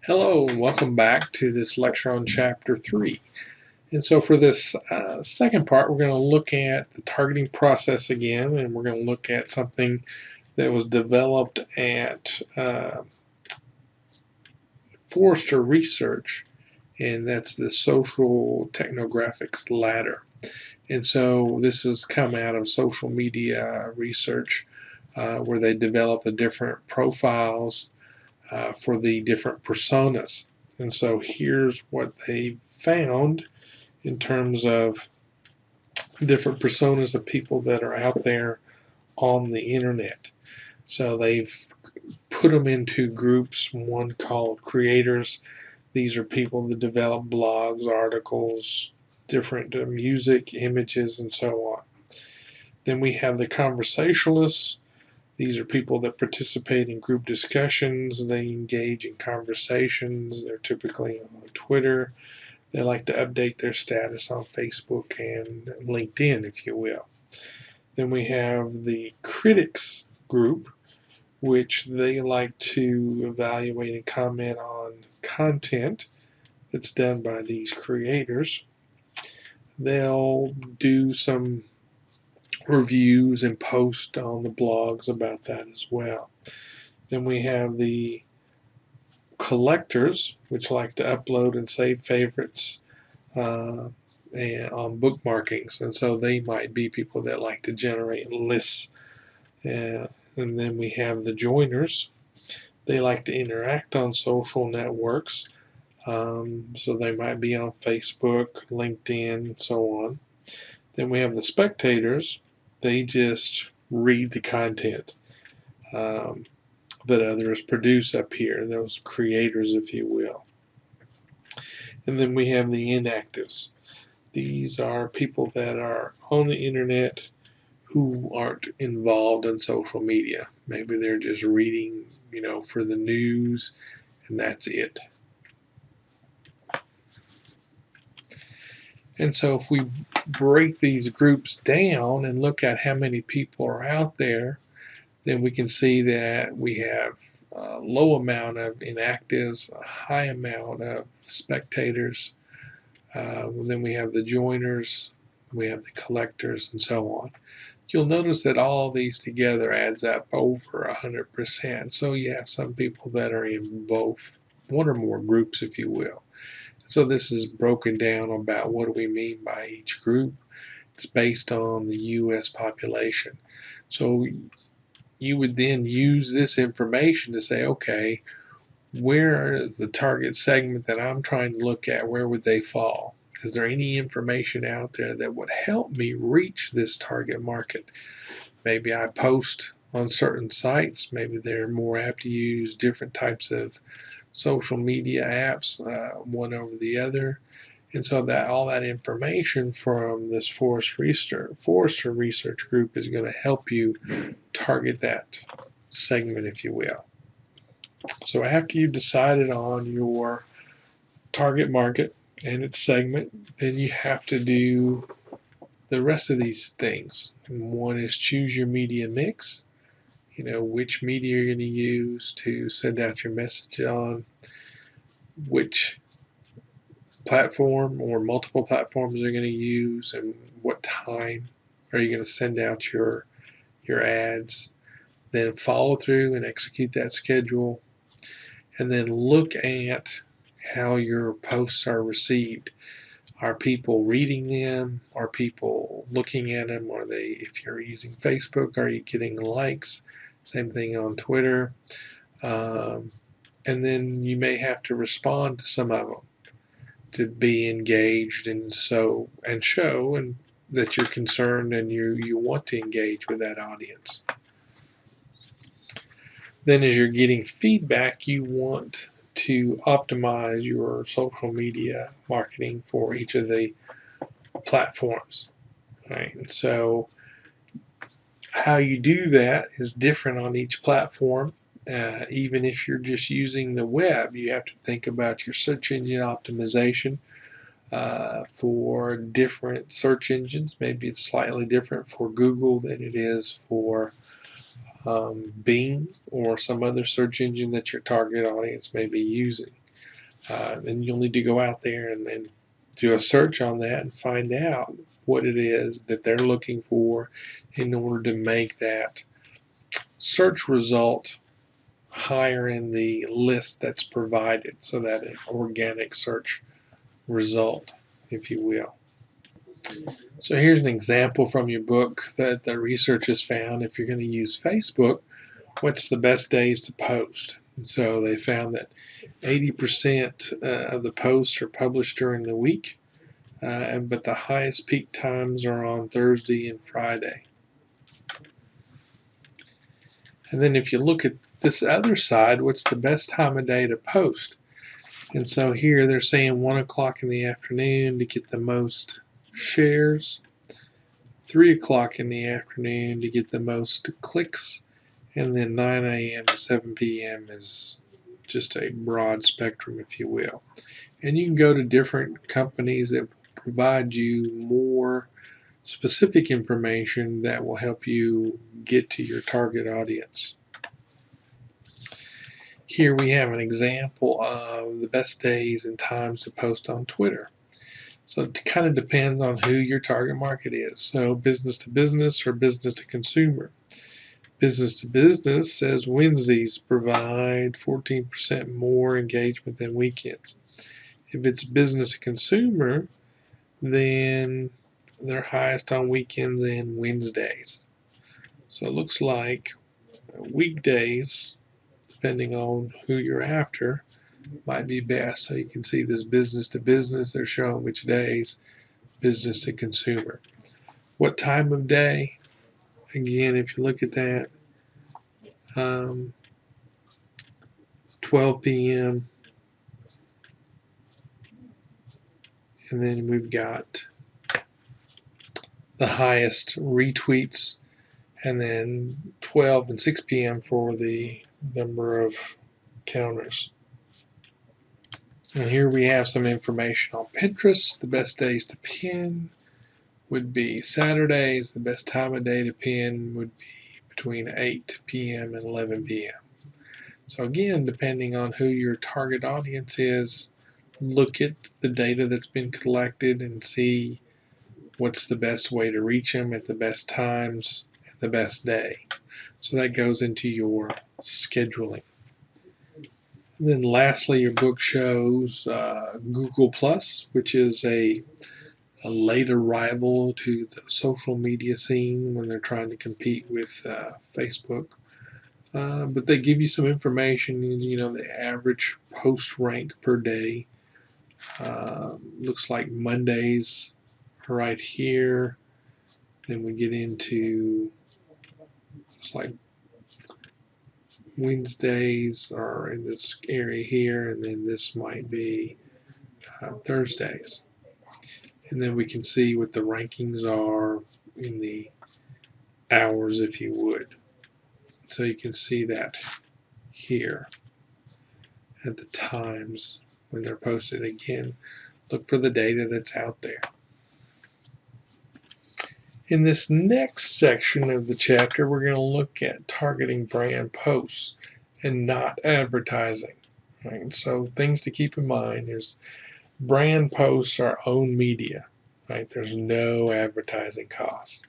Hello and welcome back to this lecture on Chapter 3. And so for this second part, we're going to look at the targeting process again, and we're going to look at something that was developed at Forrester Research, and that's the social technographics ladder. And so this has come out of social media research where they develop the different profiles for the different personas. And so here's what they found in terms of different personas of people that are out there on the internet. So they've put them into groups, one called creators. These are people that develop blogs, articles, different music, images, and so on. Then we have the conversationalists. These are people that participate in group discussions. They engage in conversations. They're typically on Twitter. They like to update their status on Facebook and LinkedIn, if you will. Then we have the critics group, which they like to evaluate and comment on content that's done by these creators. They'll do some reviews and post on the blogs about that as well. Then we have the collectors, which like to upload and save favorites and on bookmarkings, and so they might be people that like to generate lists. And then we have the joiners. They like to interact on social networks, so they might be on Facebook, LinkedIn, and so on. Then we have the spectators. They just read the content that others produce up here, those creators, if you will. And then we have the inactives. These are people that are on the internet who aren't involved in social media. Maybe they're just reading, for the news, and that's it. And so if we break these groups down and look at how many people are out there, then we can see that we have a low amount of inactives, a high amount of spectators. Then we have the joiners, we have the collectors, and so on. You'll notice that all these together adds up over 100%. So you have some people that are in both, one or more groups, if you will. So this is broken down about what do we mean by each group. It's based on the U.S. population. So you would then use this information to say, okay, where is the target segment that I'm trying to look at? Where would they fall? Is there any information out there that would help me reach this target market? Maybe I post on certain sites. Maybe they're more apt to use different types of social media apps, one over the other. And so that all that information from this Forrester Research group is going to help you target that segment, if you will. So after you've decided on your target market and its segment, then you have to do the rest of these things. And one is choose your media mix. Which media you're going to use to send out your message on, which platform or multiple platforms you're going to use, and what time are you going to send out your ads. Then follow through and execute that schedule, and then look at how your posts are received. Are people reading them? Are people looking at them? Are they, if you're using Facebook, are you getting likes? Same thing on Twitter. And then you may have to respond to some of them to be engaged and show and that you're concerned and you want to engage with that audience. Then as you're getting feedback, you want to optimize your social media marketing for each of the platforms. Right? And so how you do that is different on each platform. Even if you're just using the web, you have to think about your search engine optimization for different search engines. Maybe it's slightly different for Google than it is for Bing or some other search engine that your target audience may be using. And you'll need to go out there and do a search on that and find out what it is that they're looking for in order to make that search result higher in the list that's provided, so that an organic search result, if you will. So here's an example from your book that the research has found. If you're going to use Facebook, what's the best days to post? And so they found that 80% of the posts are published during the week, but the highest peak times are on Thursday and Friday. And then if you look at this other side, what's the best time of day to post? And so here they're saying 1 o'clock in the afternoon to get the most shares, 3 o'clock in the afternoon to get the most clicks, and then 9 a.m. to 7 p.m. is just a broad spectrum, if you will. And you can go to different companies that provide you more specific information that will help you get to your target audience. Here we have an example of the best days and times to post on Twitter. So it kind of depends on who your target market is. So business to business or business to consumer. Business to business says Wednesdays provide 14% more engagement than weekends. If it's business to consumer, then they're highest on weekends and Wednesdays. So it looks like weekdays, depending on who you're after, might be best. So you can see this business to business, they're showing which days, business to consumer. What time of day? Again, if you look at that, 12 p.m. And then we've got the highest retweets, and then 12 and 6 p.m. for the number of counters. And here we have some information on Pinterest. The best days to pin would be Saturdays. The best time of day to pin would be between 8 p.m. and 11 p.m. So again, depending on who your target audience is, look at the data that's been collected and see what's the best way to reach them at the best times and the best day. So that goes into your scheduling. And then lastly, your book shows Google Plus, which is a late arrival to the social media scene when they're trying to compete with Facebook. But they give you some information, you know, the average post rank per day. Looks like Mondays are right here. Then we get into, looks like Wednesdays are in this area here, and then this might be Thursdays. And then we can see what the rankings are in the hours, if you would. So you can see that here at the times when they're posted. Again, look for the data that's out there. In this next section of the chapter, we're going to look at targeting brand posts and not advertising. Right? So things to keep in mind is brand posts are own media. Right? There's no advertising costs.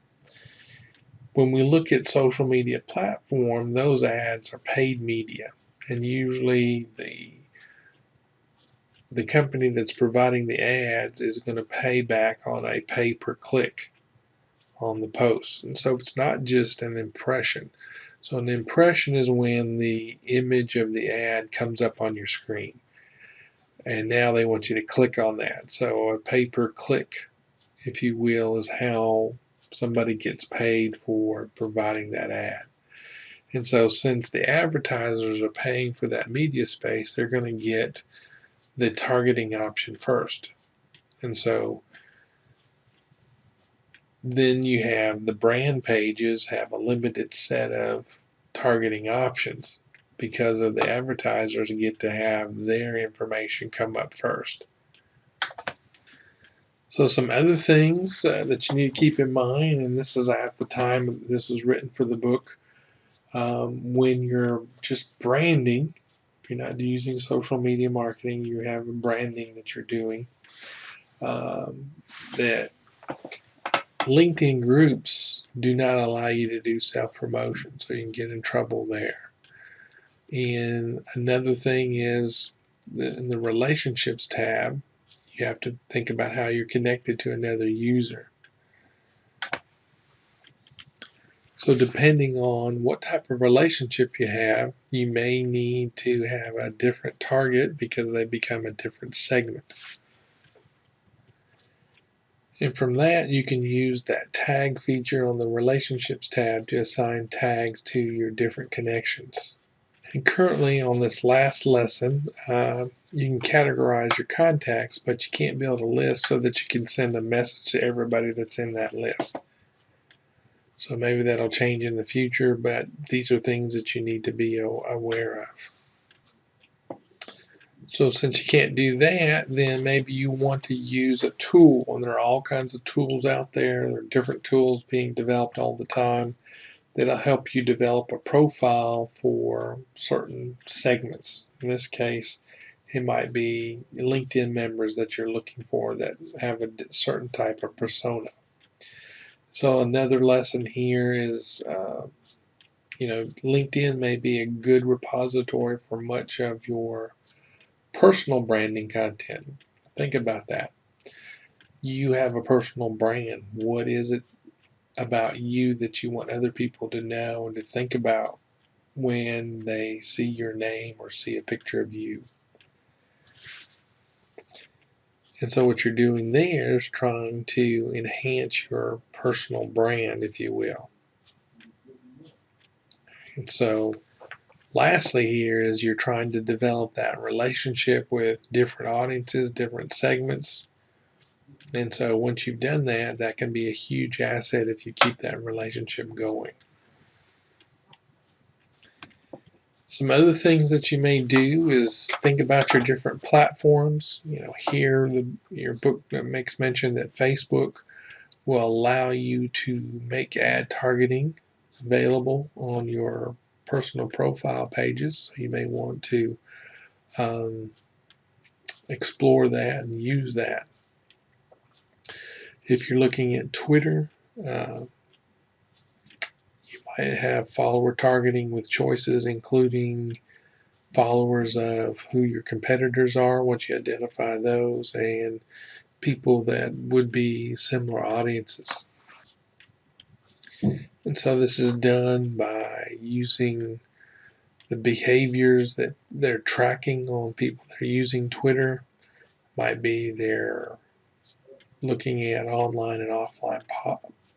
When we look at social media platform, those ads are paid media, and usually the company that's providing the ads is going to pay back on a pay per click on the post. And so it's not just an impression. So an impression is when the image of the ad comes up on your screen, and now they want you to click on that. So a pay per click, if you will, is how somebody gets paid for providing that ad. And so since the advertisers are paying for that media space, they're going to get the targeting option first. And so then you have the brand pages have a limited set of targeting options because of the advertisers get to have their information come up first. So some other things that you need to keep in mind, and this is at the time this was written for the book, when you're just branding, If you're not using social media marketing, you have a branding that you're doing. That LinkedIn groups do not allow you to do self-promotion, so you can get in trouble there. And another thing is in the relationships tab, you have to think about how you're connected to another user. So depending on what type of relationship you have, you may need to have a different target because they become a different segment. And from that, you can use that tag feature on the relationships tab to assign tags to your different connections. And currently on this last lesson, you can categorize your contacts, but you can't build a list so that you can send a message to everybody that's in that list. So maybe that'll change in the future, but these are things that you need to be aware of. So since you can't do that, then maybe you want to use a tool, and there are all kinds of tools out there. There are different tools being developed all the time that'll help you develop a profile for certain segments. In this case, it might be LinkedIn members that you're looking for that have a certain type of persona. So another lesson here is, LinkedIn may be a good repository for much of your personal branding content. Think about that. You have a personal brand. What is it about you that you want other people to know and to think about when they see your name or see a picture of you? And so what you're doing there is trying to enhance your personal brand, if you will. And so lastly here is you're trying to develop that relationship with different audiences, different segments. And so once you've done that, that can be a huge asset if you keep that relationship going. Some other things that you may do is think about your different platforms. Here your book makes mention that Facebook will allow you to make ad targeting available on your personal profile pages. So you may want to explore that and use that. If you're looking at Twitter, I have follower targeting with choices including followers of who your competitors are once you identify those, and people that would be similar audiences. And so this is done by using the behaviors that they're tracking on people that are using Twitter. Might be they're looking at online and offline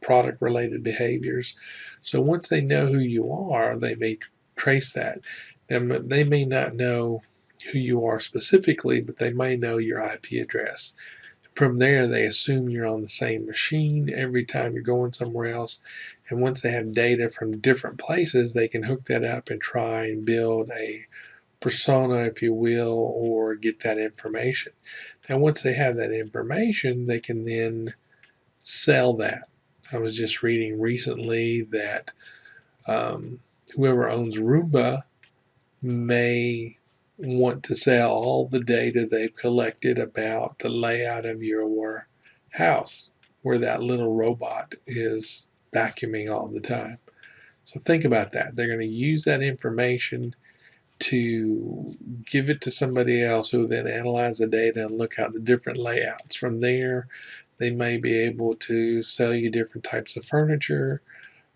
product related behaviors. So once they know who you are, they may trace that. They may not know who you are specifically, but they may know your IP address. From there, they assume you're on the same machine every time you're going somewhere else. And once they have data from different places, they can hook that up and try and build a persona, if you will, or get that information. Now, once they have that information, they can then sell that. I was just reading recently that whoever owns Roomba may want to sell all the data they've collected about the layout of your house, where that little robot is vacuuming all the time. So think about that. They're going to use that information to give it to somebody else who will then analyze the data and look at the different layouts. From there, they may be able to sell you different types of furniture,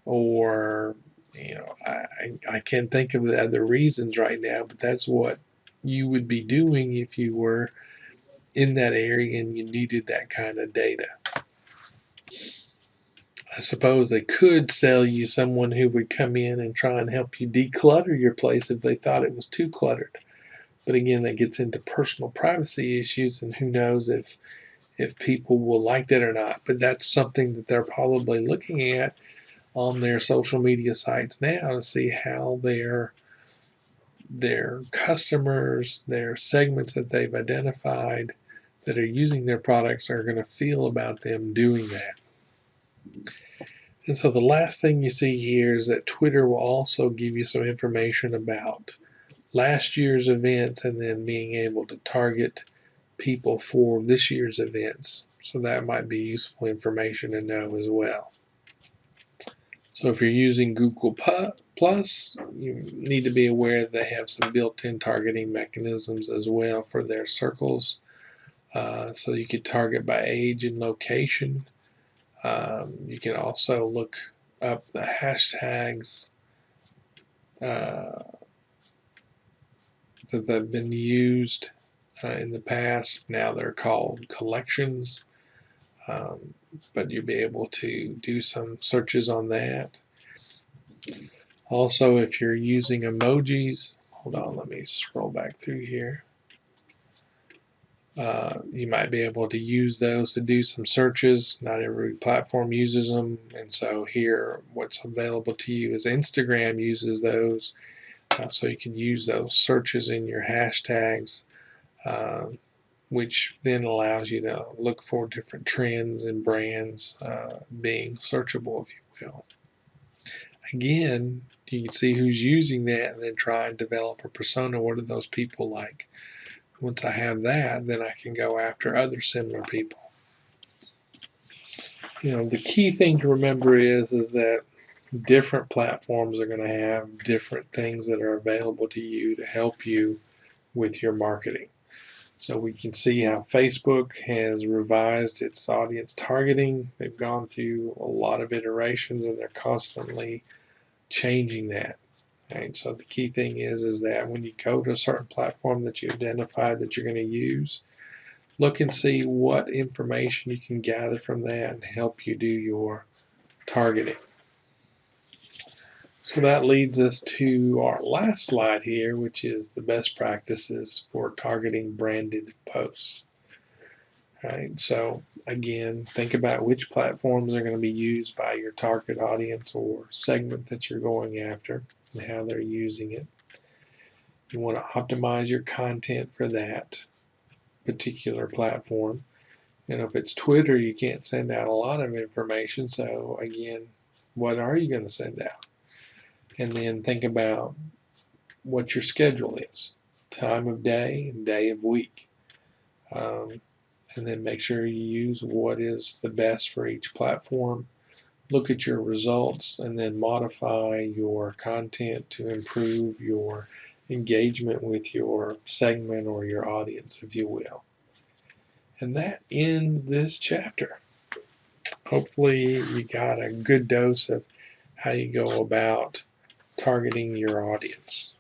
or I can't think of the other reasons right now, but that's what you would be doing if you were in that area and you needed that kind of data. I suppose they could sell you someone who would come in and try and help you declutter your place if they thought it was too cluttered. But again, that gets into personal privacy issues, and who knows if people will like that or not. But that's something that they're probably looking at on their social media sites now to see how their customers, their segments that they've identified that are using their products are going to feel about them doing that. And so the last thing you see here is that Twitter will also give you some information about last year's events and then being able to target people for this year's events. So that might be useful information to know as well. So if you're using Google Plus, you need to be aware they have some built-in targeting mechanisms as well for their circles. So you could target by age and location. You can also look up the hashtags that have been used in the past. Now they're called collections, but you'll be able to do some searches on that. Also, if you're using emojis, hold on, let me scroll back through here. You might be able to use those to do some searches. Not every platform uses them, and so here what's available to you is Instagram uses those, so you can use those searches in your hashtags, which then allows you to look for different trends and brands being searchable, if you will. Again, you can see who's using that and then try and develop a persona. What are those people like? Once I have that, then I can go after other similar people. The key thing to remember is that different platforms are going to have different things that are available to you to help you with your marketing. So we can see how Facebook has revised its audience targeting. They've gone through a lot of iterations and they're constantly changing that. Right? So the key thing is that when you go to a certain platform that you identify that you're going to use, look and see what information you can gather from that and help you do your targeting. So that leads us to our last slide here, which is the best practices for targeting branded posts. Right? So again, think about which platforms are going to be used by your target audience or segment that you're going after and how they're using it. You want to optimize your content for that particular platform. And if it's Twitter, you can't send out a lot of information. So again, what are you going to send out? And then think about what your schedule is, time of day and day of week. And then make sure you use what is the best for each platform. Look at your results and then modify your content to improve your engagement with your segment or your audience, if you will. And that ends this chapter. Hopefully you got a good dose of how you go about targeting your audience.